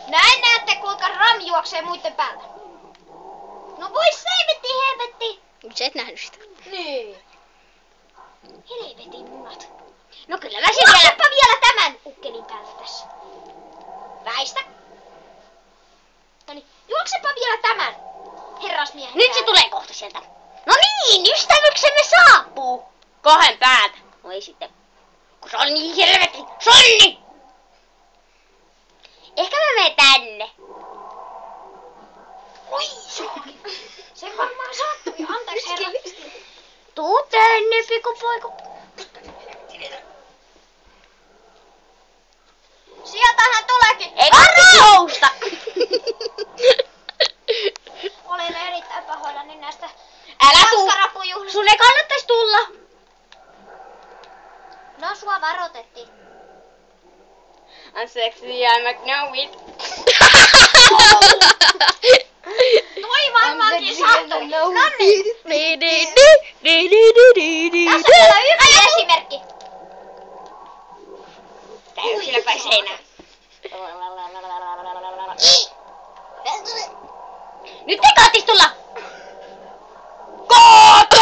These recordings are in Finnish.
Näin näette kuinka Ram juoksee muiden päällä. No pois seivetti helvetti! Sä et nähnyt sitä. Niin. Helvetin munat. No kyllä mä sen vielä... vielä tämän ukkelin päällä tässä. Väistä. Noniin, juoksepa vielä tämän. Herrasmiehen Nyt se tulee kohta sieltä. No niin, ystävyksemme saapuu. 2 päältä. No ei sitten. Kun se on niin helvetin sonni! Ehkä mä menen tänne. Oi, se varmaan sattui. Anteeksi herra. Tuu tänne, pikkupoika. Sieltähän tuleekin. Ei tarvitse nousta. Olen erittäin pahoillani näistä Älä tuu. maskarapujuhlista. Sun ei kannattais tulla. No sua varoitettiin. I'm sexy, I know it. Toi varmaankin sattui. Nonni. Tässä on vielä yksi esimerkki. Tää yksilö päin seinään. Nyt te kaattis tulla! Kaato!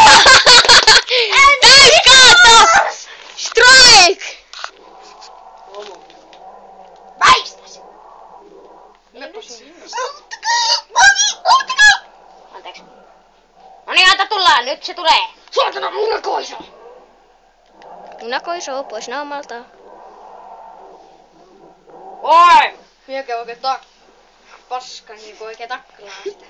Täyskaato! Strike! Väistäs. Anteeksi. No niin, anta tulla, nyt se tulee. Saatana munakoiso. Munakoiso pois naamalta. Oi! Mikä oikein paska niinku oikein taklaa sitä.